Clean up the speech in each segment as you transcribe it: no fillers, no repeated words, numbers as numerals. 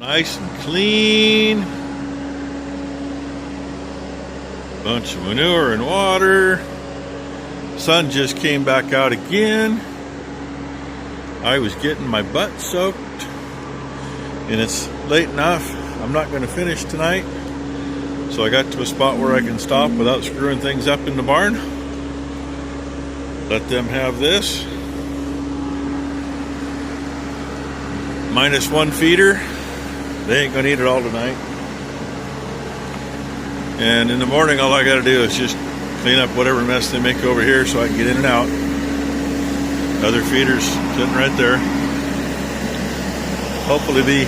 Nice and clean. Bunch of manure and water. Sun just came back out again. I was getting my butt soaked, and it's late enough. I'm not going to finish tonight, so I got to a spot where I can stop without screwing things up in the barn. Let them have this. -1 feeder. They ain't going to eat it all tonight. And in the morning, all I got to do is just clean up whatever mess they make over here so I can get in and out. Other feeders sitting right there. Hopefully be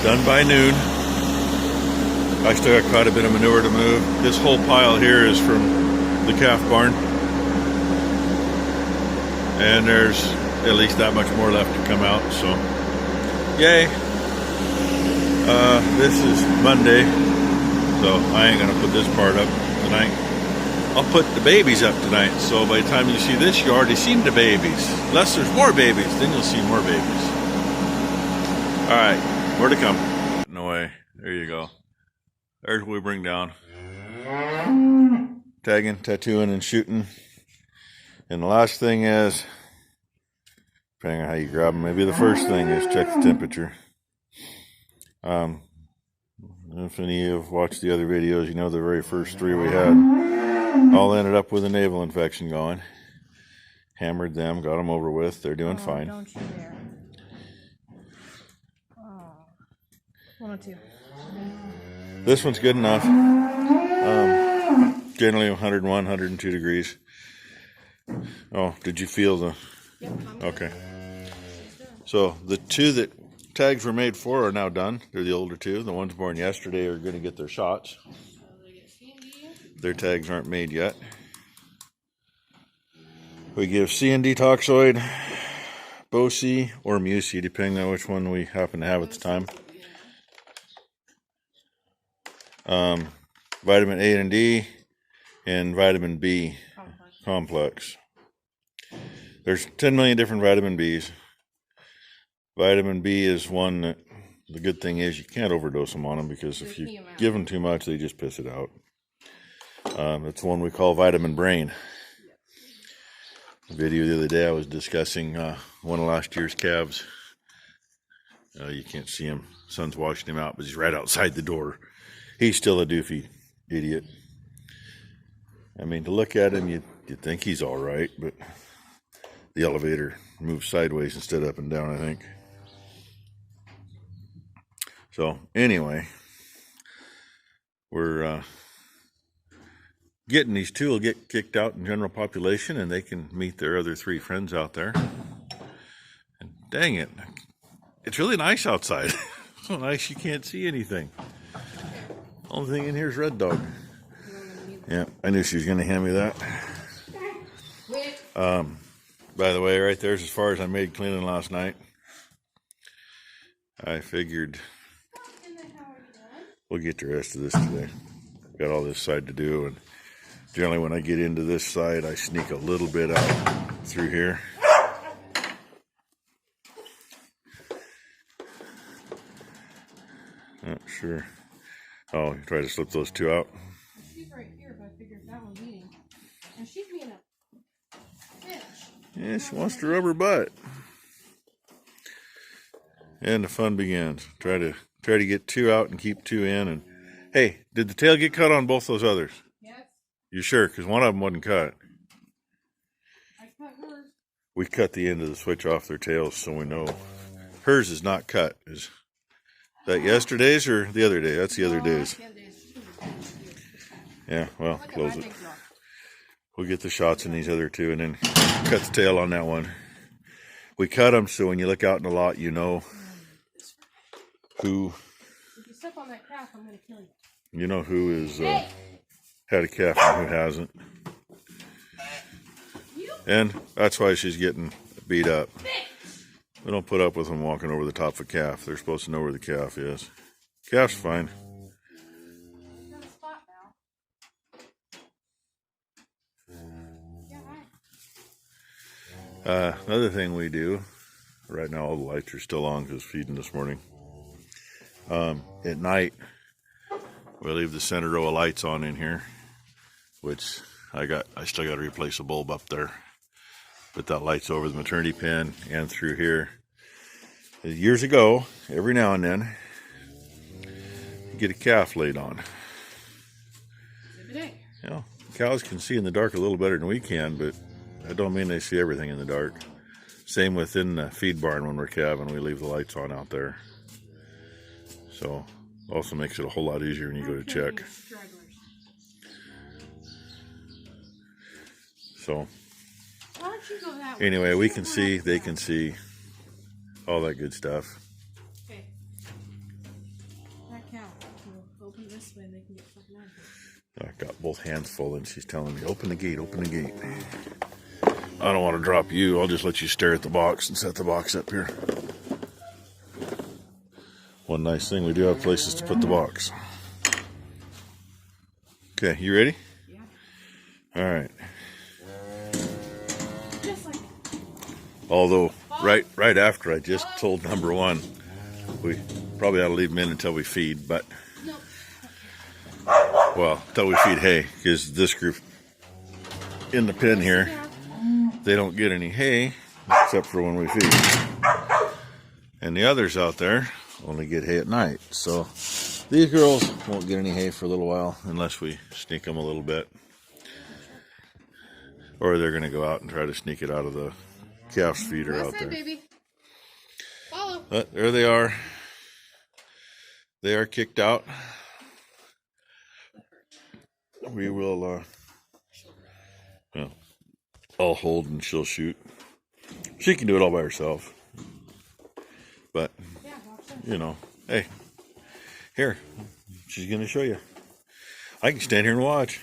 done by noon. I still got quite a bit of manure to move. This whole pile here is from the calf barn. And there's at least that much more left to come out, so yay. This is Monday, so I ain't gonna put this part up tonight. I'll put the babies up tonight, so by the time you see this, you already seen the babies. Unless there's more babies, then you'll see more babies. All right, more to come. No way. There you go. There's what we bring down. Tagging, tattooing, and shooting. And the last thing is, depending on how you grab them, maybe the first thing is check the temperature. If any of you have watched the other videos, you know the very first 3 we had all ended up with a navel infection going. Hammered them, got them over with. They're doing fine. Don't you dare. Oh. 102. This one's good enough. Generally 101, 102 degrees. Oh, did you feel the... Yep, okay. So the 2 that tags were made for are now done. They're the older 2. The ones born yesterday are going to get their shots. Their tags aren't made yet. We give C&D toxoid, Bosi, or Musi, depending on which one we happen to have at the time. Vitamin A and D, and vitamin B complex. There's 10 million different vitamin Bs. Vitamin B is one that, the good thing is you can't overdose them on them, because if you give them too much, they just piss it out. It's one we call vitamin brain. The video the other day I was discussing one of last year's calves. You can't see him. Sun's washing him out, but he's right outside the door. He's still a doofy idiot. I mean, to look at him, you'd think he's all right, but the elevator moves sideways instead of up and down, I think. So, anyway, we're getting these 2 will get kicked out in general population, and they can meet their other 3 friends out there. And dang it, it's really nice outside. So nice you can't see anything. Only thing in here is Red Dog. Yeah, I knew she was going to hand me that. By the way, right there's as far as I made cleaning last night. I figured we'll get the rest of this today. Got all this side to do, and generally when I get into this side, I sneak a little bit out through here. Not sure. Oh, you try to slip those 2 out. She's right here, but I figured that one's eating. And she's being a bitch. Yeah, she wants to rub her butt. And the fun begins. Try to get 2 out and keep 2 in. And hey, did the tail get cut on both those others? Yes. You sure? Because one of them wasn't cut. I cut hers. We cut the end of the switch off their tails, so we know. Hers is not cut. Is that yesterday's or the other day? That's the other day's. Yeah, well, close it. We'll get the shots in these other 2 and then cut the tail on that one. We cut them so when you look out in the lot, you know who. If you step on that calf, I'm going to kill you. You know who is had a calf and who hasn't. And that's why she's getting beat up. We don't put up with them walking over the top of a calf. They're supposed to know where the calf is. Calf's fine. Another thing we do, right now all the lights are still on because feeding this morning. At night, we leave the center row of lights on in here, which I still got to replace a bulb up there. But that light's over the maternity pen and through here. Years ago, every now and then, you get a calf laid on. You know, cows can see in the dark a little better than we can, but that don't mean they see everything in the dark. Same within the feed barn when we're calving, we leave the lights on out there. So, also makes it a whole lot easier when you go to check. So, anyway, we can see, they can see, all that good stuff. Okay. That cow. Open this way, they can get fucking out of here. I've got both hands full and she's telling me, open the gate, open the gate. I don't want to drop you. I'll just let you stare at the box and set the box up here. One nice thing, we do have places to put the box. Okay, you ready? Yeah. All right. Just like Although, right after I just told number one, we probably ought to leave them in until we feed, but, nope. well, until we feed hay, because this group in the pen here, they don't get any hay except for when we feed. And the others out there only get hay at night. So these girls won't get any hay for a little while unless we sneak them a little bit. Or they're going to go out and try to sneak it out of the calf's feeder out there. Baby. Follow. But there they are. They are kicked out. We will, well, I'll hold and she'll shoot. She can do it all by herself. But, you know, hey, here, she's going to show you. I can stand here and watch.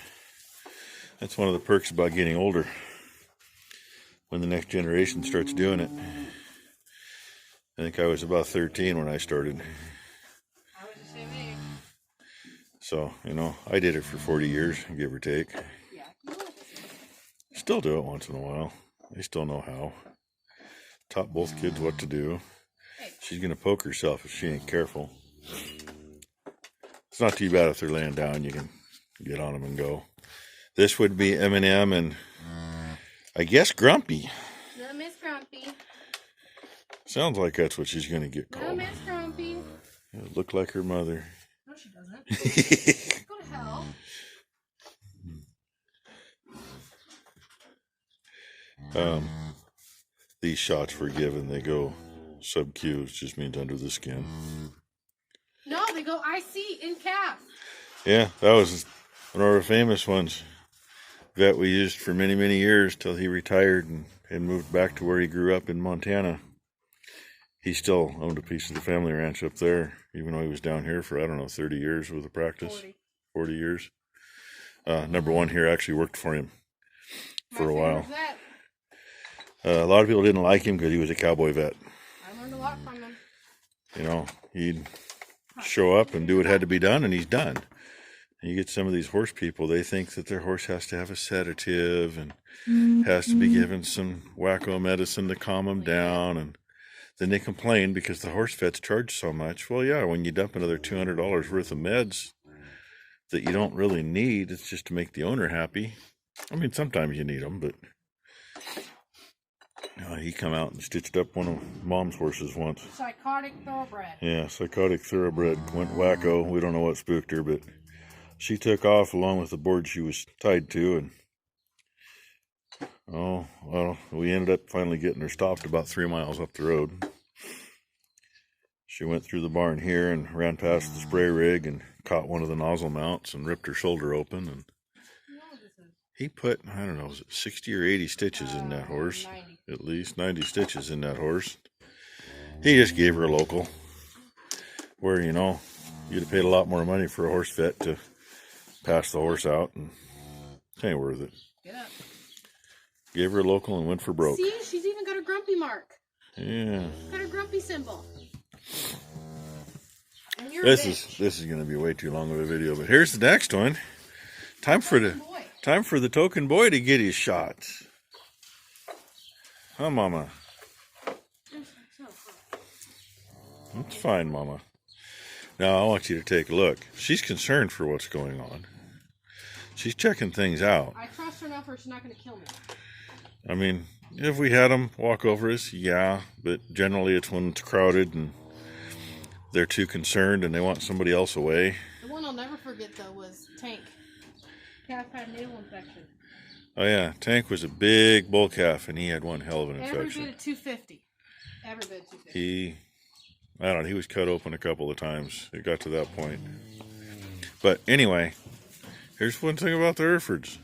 That's one of the perks about getting older. When the next generation starts doing it. I think I was about 13 when I started. I was the same age. So, you know, I did it for 40 years, give or take. Yeah. Still do it once in a while. They still know how. Taught both kids what to do. She's going to poke herself if she ain't careful. It's not too bad if they're laying down. You can get on them and go. This would be M&M and I guess Grumpy. No, Miss Grumpy. Sounds like that's what she's going to get No, called. Miss Grumpy. It looked like her mother. No, she doesn't. Go to hell. These shots were given. They go sub-Q, which just means under the skin. No, they go IC in calf. Yeah, that was one of our famous ones. Vet we used for many, many years till he retired and moved back to where he grew up in Montana. He still owned a piece of the family ranch up there, even though he was down here for, I don't know, 30 years with the practice. 40 years. Number one here actually worked for him for a while. A lot of people didn't like him because he was a cowboy vet. I learned a lot from him. You know, he'd show up and do what had to be done, and he's done. And you get some of these horse people, they think that their horse has to have a sedative and has to be given some wacko medicine to calm them down, and then they complain because the horse vets charge so much. Well, yeah, when you dump another $200 worth of meds that you don't really need, it's just to make the owner happy. I mean, sometimes you need them, but he come out and stitched up one of Mom's horses once. Psychotic thoroughbred. Yeah, psychotic thoroughbred. Went wacko. We don't know what spooked her, but she took off along with the board she was tied to, and oh, well, we ended up finally getting her stopped about 3 miles up the road. She went through the barn here and ran past the spray rig and caught one of the nozzle mounts and ripped her shoulder open. And he put, I don't know, was it 60 or 80 stitches in that horse? 90. At least 90 stitches in that horse. He just gave her a local. Where, you know, you'd have paid a lot more money for a horse vet to pass the horse out, and it ain't worth it. Get up. Gave her a local and went for broke. See, she's even got a grumpy mark. Yeah. Got a grumpy symbol. And you're This is going to be way too long of a video, but here's the next one. Time for the token boy to get his shots. Huh, Mama? It's fine, Mama. Now I want you to take a look. She's concerned for what's going on. She's checking things out. I trust her enough or she's not going to kill me. I mean, if we had them walk over us, yeah, but generally it's when it's crowded and they're too concerned and they want somebody else away. The one I'll never forget, though, was Tank. Calf had natal infection. Oh yeah, Tank was a big bull calf and he had one hell of an infection. Every bit at 250. Every bit at 250. I don't know, he was cut open a couple of times. It got to that point. But anyway, here's one thing about the Herefords.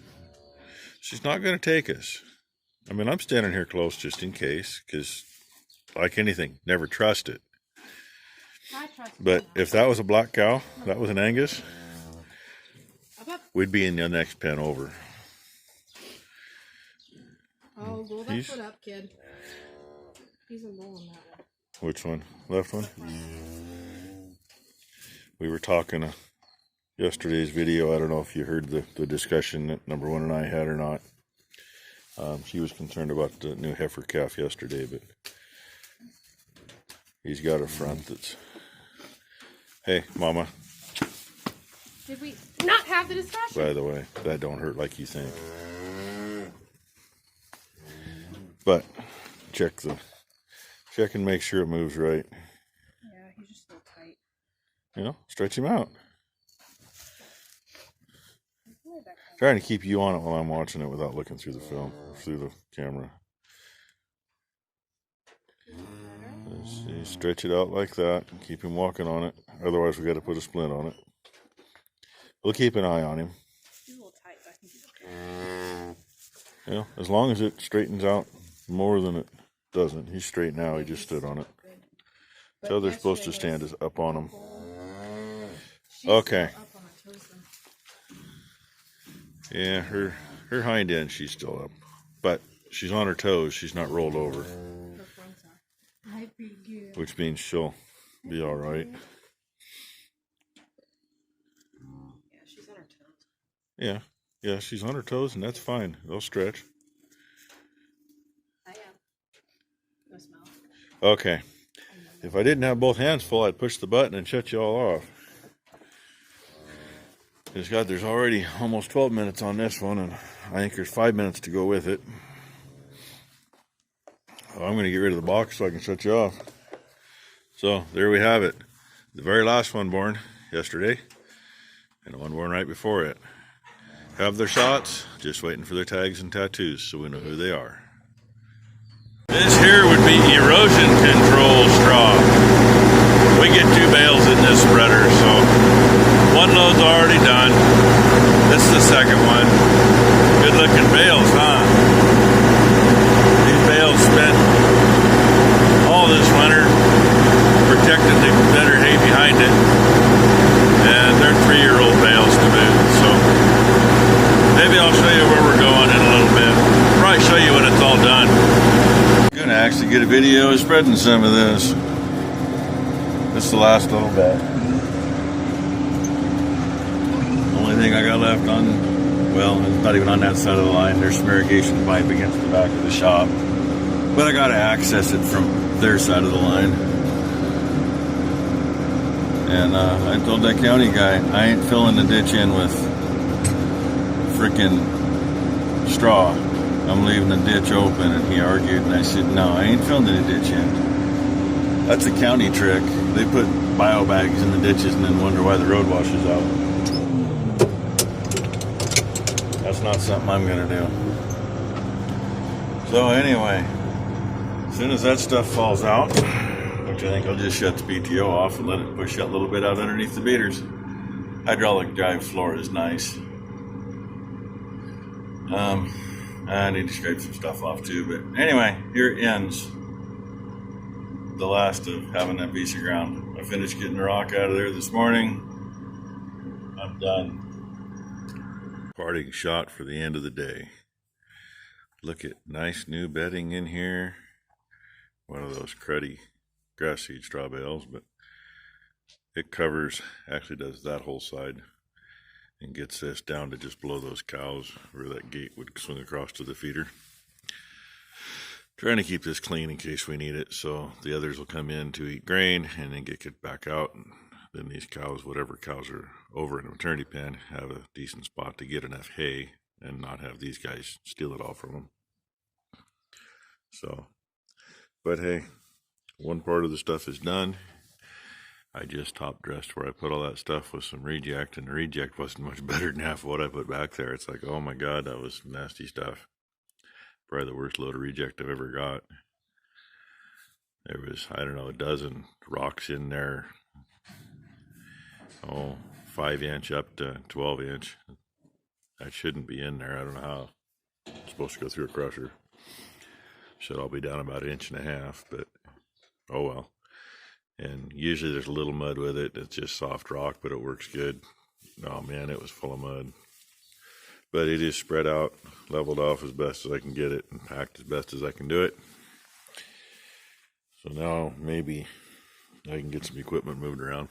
She's not going to take us. I mean, I'm standing here close just in case, because like anything, never trust it. I trust But if that was a black cow, that was an Angus, we'd be in the next pen over. Oh, roll that foot up, kid. He's a rolling that one. Which one? Left one? We were talking yesterday's video. I don't know if you heard the discussion that number one and I had or not. She was concerned about the new heifer calf yesterday, but he's got a front that's... Hey, Mama. Did we not have the discussion? By the way, that don't hurt like you think. But check and make sure it moves right. Yeah, he's just so tight. You know, stretch him out. Trying to keep you on it while I'm watching it without looking through the film, through the camera. See, stretch it out like that. Keep him walking on it. Otherwise, we got to put a splint on it. We'll keep an eye on him. He's a little tight, but I think he's okay. You know, as long as it straightens out more than it doesn't. He's straight now. He just stood on it. So they're supposed to stand is up on him. Okay. Yeah, her hind end, she's still up. But she's on her toes. She's not rolled over. Which means she'll be all right. Yeah, she's on her toes. Yeah, she's on her toes, and that's fine. They'll stretch. I am. No smell. Okay. If I didn't have both hands full, I'd push the button and shut you all off. Because, God, there's already almost 12 minutes on this one, and I think there's 5 minutes to go with it. Well, I'm going to get rid of the box so I can shut you off. So, there we have it. The very last one born yesterday, and the one born right before it. Have their shots, just waiting for their tags and tattoos so we know who they are. This here would be erosion control straw. We get 2 bales in this spreader, so one load's already done. This is the second one. Good looking bales, huh? These bales spent all this winter protecting the better hay behind it. And they're 3-year-old bales to boot, so maybe I'll show you where we're going in a little bit. Probably show you when it's all done. I'm gonna actually get a video of spreading some of this. This is the last little bit. Only thing I got left on, well, it's not even on that side of the line. There's some irrigation pipe against the back of the shop. But I gotta access it from their side of the line. And I told that county guy, I ain't filling the ditch in with freaking straw. I'm leaving the ditch open. And he argued, and I said, no, I ain't filling the ditch in. That's a county trick. They put bio bags in the ditches and then wonder why the road washes out. That's not something I'm gonna do. So anyway, as soon as that stuff falls out, which I think I'll just shut the PTO off and let it push that little bit out underneath the beaters. Hydraulic drive floor is nice. I need to scrape some stuff off too, but anyway, here it ends. The last of having that piece of ground. I finished getting the rock out of there this morning. I'm done. Parting shot for the end of the day. Look at nice new bedding in here. One of those cruddy grass seed straw bales, but it covers, actually does that whole side and gets this down to just below those cows where that gate would swing across to the feeder. Trying to keep this clean in case we need it, so the others will come in to eat grain and then get back out and then these cows, whatever cows are over in a maternity pen, have a decent spot to get enough hay and not have these guys steal it all from them. So, but hey, one part of the stuff is done. I just top dressed where I put all that stuff with some reject, and the reject wasn't much better than half of what I put back there. It's like, oh my God, that was nasty stuff. Probably the worst load of reject I've ever got. There was, I don't know, a dozen rocks in there. 5-inch up to 12-inch. That shouldn't be in there. I don't know how. It's supposed to go through a crusher. Should all be down about 1.5 inches, but oh well. And usually there's a little mud with it. It's just soft rock, but it works good. Oh man, it was full of mud. But it is spread out, leveled off as best as I can get it, and packed as best as I can do it. So now maybe I can get some equipment moved around.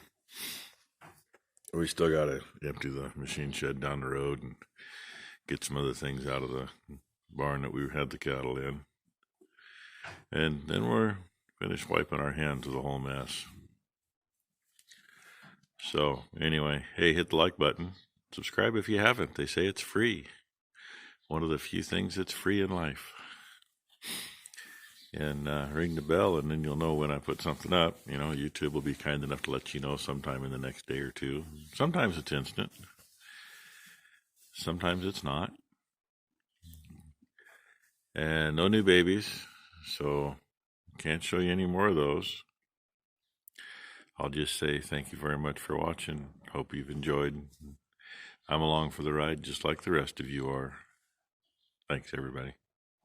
We still got to empty the machine shed down the road and get some other things out of the barn that we had the cattle in. And then we're finished wiping our hands of the whole mess. So anyway, hey, hit the like button. Subscribe if you haven't. They say it's free. One of the few things that's free in life. And ring the bell, and then you'll know when I put something up. You know, YouTube will be kind enough to let you know sometime in the next day or two. Sometimes it's instant. Sometimes it's not. And no new babies, so can't show you any more of those. I'll just say thank you very much for watching. Hope you've enjoyed. I'm along for the ride just like the rest of you are. Thanks, everybody.